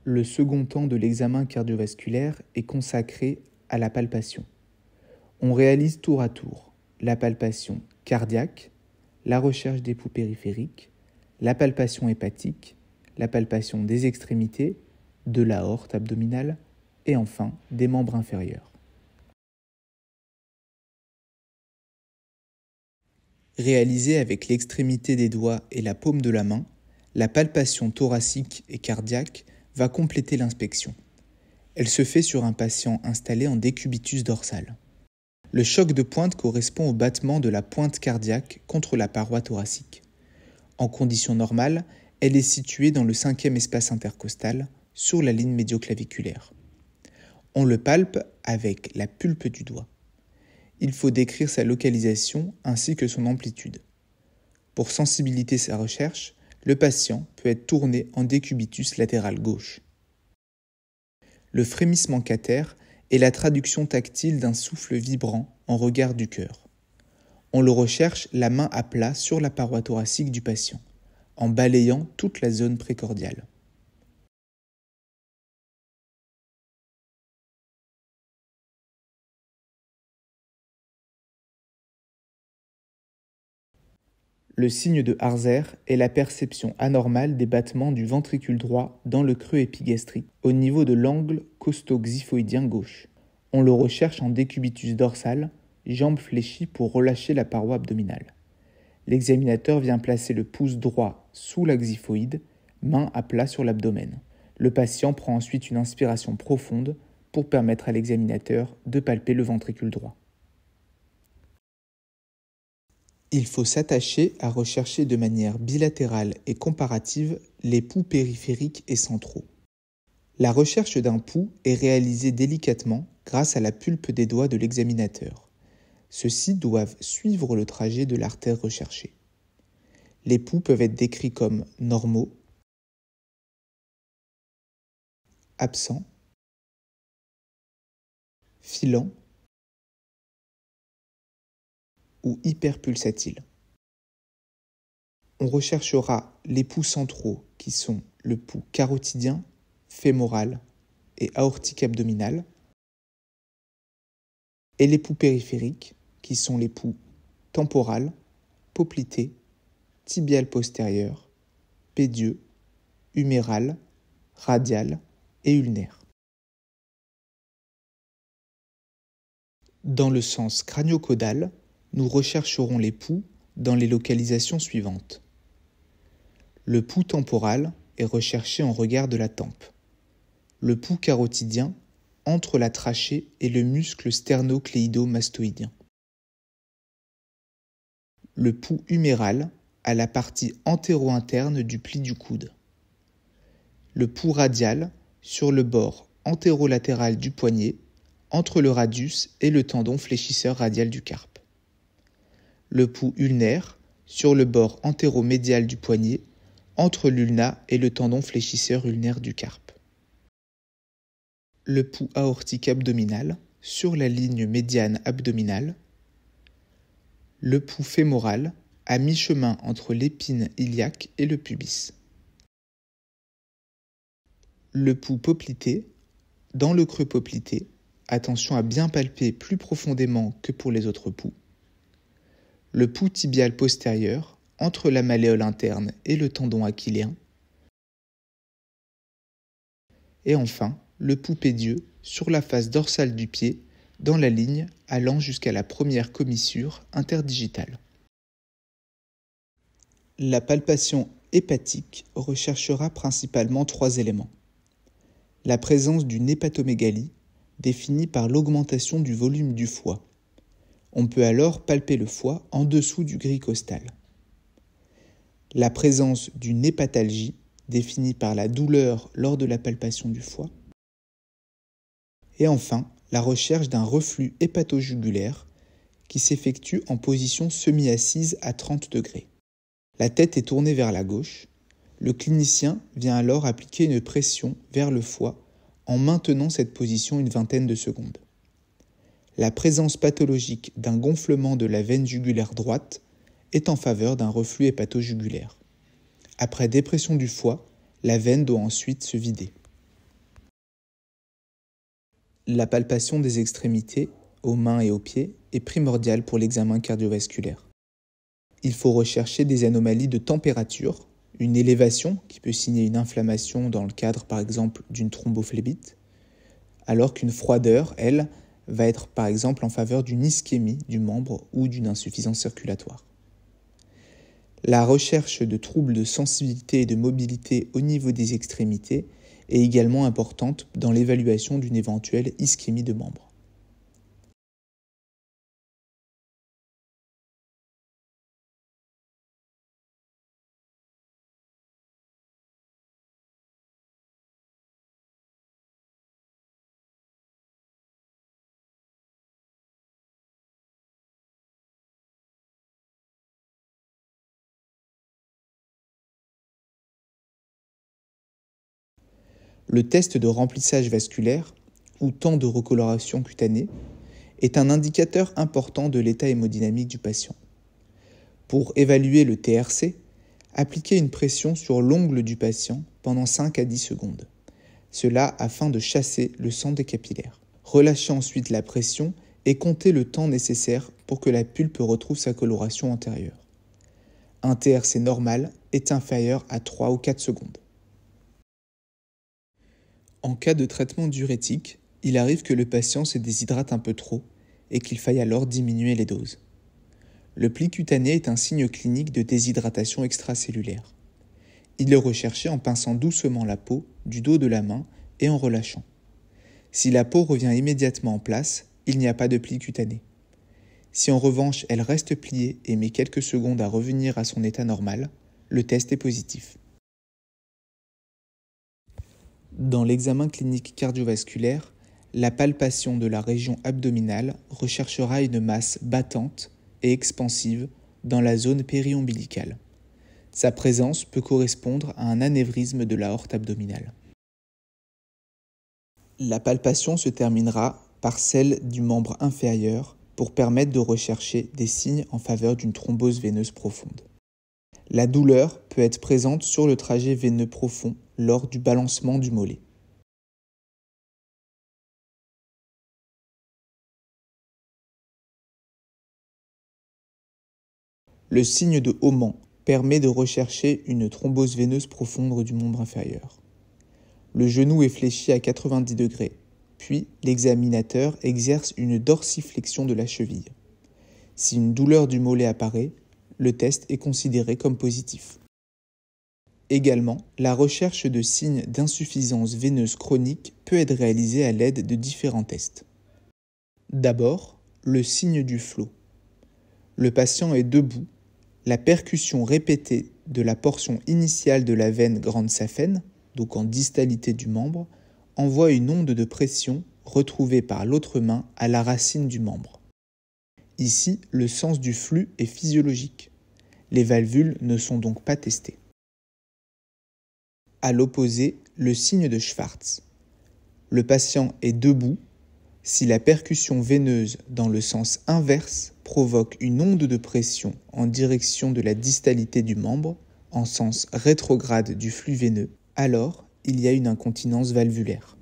Le second temps de l'examen cardiovasculaire est consacré à la palpation. On réalise tour à tour la palpation cardiaque, la recherche des pouls périphériques, la palpation hépatique, la palpation des extrémités, de l'aorte abdominale et enfin des membres inférieurs. Réalisée avec l'extrémité des doigts et la paume de la main, la palpation thoracique et cardiaque va compléter l'inspection. Elle se fait sur un patient installé en décubitus dorsal. Le choc de pointe correspond au battement de la pointe cardiaque contre la paroi thoracique. En conditions normales, elle est située dans le 5e espace intercostal, sur la ligne médioclaviculaire. On le palpe avec la pulpe du doigt. Il faut décrire sa localisation ainsi que son amplitude. Pour sensibiliter sa recherche, le patient peut être tourné en décubitus latéral gauche. Le frémissement cater est la traduction tactile d'un souffle vibrant en regard du cœur. On le recherche la main à plat sur la paroi thoracique du patient, en balayant toute la zone précordiale. Le signe de Harzer est la perception anormale des battements du ventricule droit dans le creux épigastrique, au niveau de l'angle costo-xiphoïdien gauche. On le recherche en décubitus dorsal, jambes fléchies pour relâcher la paroi abdominale. L'examinateur vient placer le pouce droit sous la xiphoïde, main à plat sur l'abdomen. Le patient prend ensuite une inspiration profonde pour permettre à l'examinateur de palper le ventricule droit. Il faut s'attacher à rechercher de manière bilatérale et comparative les pouls périphériques et centraux. La recherche d'un pouls est réalisée délicatement grâce à la pulpe des doigts de l'examinateur. Ceux-ci doivent suivre le trajet de l'artère recherchée. Les pouls peuvent être décrits comme normaux, absents, filants ou hyperpulsatiles. On recherchera les pouls centraux qui sont le pouls carotidien, fémoral et aortique abdominal, et les pouls périphériques qui sont les pouls temporal, poplité, tibial postérieur, pédieux, huméral, radial et ulnaire. Dans le sens crânio-caudal, nous rechercherons les pouls dans les localisations suivantes. Le pouls temporal est recherché en regard de la tempe. Le pouls carotidien entre la trachée et le muscle sternocléido-mastoïdien. Le pouls huméral à la partie antéro-interne du pli du coude. Le pouls radial sur le bord antérolatéral du poignet, entre le radius et le tendon fléchisseur radial du carpe. Le pouls ulnaire sur le bord antéromédial du poignet, entre l'ulna et le tendon fléchisseur ulnaire du carpe. Le pouls aortique abdominal sur la ligne médiane abdominale. Le pouls fémoral à mi-chemin entre l'épine iliaque et le pubis. Le pouls poplité dans le creux poplité, attention à bien palper plus profondément que pour les autres pouls. Le pouls tibial postérieur entre la malléole interne et le tendon achilléen. Et enfin, le pouls pédieux sur la face dorsale du pied dans la ligne allant jusqu'à la première commissure interdigitale. La palpation hépatique recherchera principalement 3 éléments. La présence d'une hépatomégalie définie par l'augmentation du volume du foie. On peut alors palper le foie en dessous du gris costal. La présence d'une hépatalgie définie par la douleur lors de la palpation du foie. Et enfin, la recherche d'un reflux hépatojugulaire qui s'effectue en position semi-assise à 30 degrés. La tête est tournée vers la gauche. Le clinicien vient alors appliquer une pression vers le foie en maintenant cette position une vingtaine de secondes. La présence pathologique d'un gonflement de la veine jugulaire droite est en faveur d'un reflux hépatojugulaire. Après dépression du foie, la veine doit ensuite se vider. La palpation des extrémités, aux mains et aux pieds, est primordiale pour l'examen cardiovasculaire. Il faut rechercher des anomalies de température, une élévation qui peut signer une inflammation dans le cadre par exemple d'une thrombophlébite, alors qu'une froideur, elle, va être par exemple en faveur d'une ischémie du membre ou d'une insuffisance circulatoire. La recherche de troubles de sensibilité et de mobilité au niveau des extrémités est également importante dans l'évaluation d'une éventuelle ischémie de membre. Le test de remplissage vasculaire, ou temps de recoloration cutanée, est un indicateur important de l'état hémodynamique du patient. Pour évaluer le TRC, appliquez une pression sur l'ongle du patient pendant 5 à 10 secondes. Cela afin de chasser le sang des capillaires. Relâchez ensuite la pression et comptez le temps nécessaire pour que la pulpe retrouve sa coloration antérieure. Un TRC normal est inférieur à 3 ou 4 secondes. En cas de traitement diurétique, il arrive que le patient se déshydrate un peu trop et qu'il faille alors diminuer les doses. Le pli cutané est un signe clinique de déshydratation extracellulaire. Il est recherché en pinçant doucement la peau du dos de la main et en relâchant. Si la peau revient immédiatement en place, il n'y a pas de pli cutané. Si en revanche elle reste pliée et met quelques secondes à revenir à son état normal, le test est positif. Dans l'examen clinique cardiovasculaire, la palpation de la région abdominale recherchera une masse battante et expansive dans la zone périombilicale. Sa présence peut correspondre à un anévrisme de l'aorte abdominale. La palpation se terminera par celle du membre inférieur pour permettre de rechercher des signes en faveur d'une thrombose veineuse profonde. La douleur peut être présente sur le trajet veineux profond lors du balancement du mollet. Le signe de Homan permet de rechercher une thrombose veineuse profonde du membre inférieur. Le genou est fléchi à 90 degrés, puis l'examinateur exerce une dorsiflexion de la cheville. Si une douleur du mollet apparaît, le test est considéré comme positif. Également, la recherche de signes d'insuffisance veineuse chronique peut être réalisée à l'aide de différents tests. D'abord, le signe du flot. Le patient est debout, la percussion répétée de la portion initiale de la veine grande saphène, donc en distalité du membre, envoie une onde de pression retrouvée par l'autre main à la racine du membre. Ici, le sens du flux est physiologique. Les valvules ne sont donc pas testées. À l'opposé, le signe de Schwartz. Le patient est debout. Si la percussion veineuse dans le sens inverse provoque une onde de pression en direction de la distalité du membre, en sens rétrograde du flux veineux, alors il y a une incontinence valvulaire.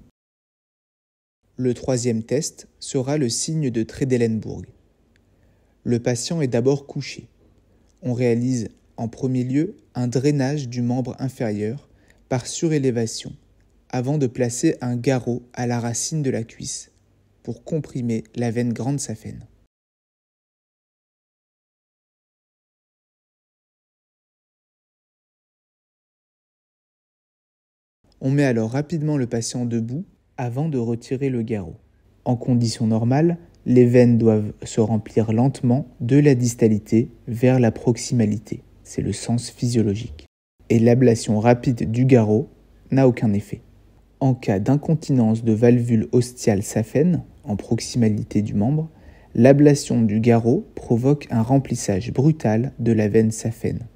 Le troisième test sera le signe de Trendelenburg. Le patient est d'abord couché. On réalise en premier lieu un drainage du membre inférieur par surélévation avant de placer un garrot à la racine de la cuisse pour comprimer la veine grande saphène. On met alors rapidement le patient debout avant de retirer le garrot. En conditions normales, les veines doivent se remplir lentement de la distalité vers la proximalité. C'est le sens physiologique. Et l'ablation rapide du garrot n'a aucun effet. En cas d'incontinence de valvule ostiale saphène, en proximalité du membre, l'ablation du garrot provoque un remplissage brutal de la veine saphène.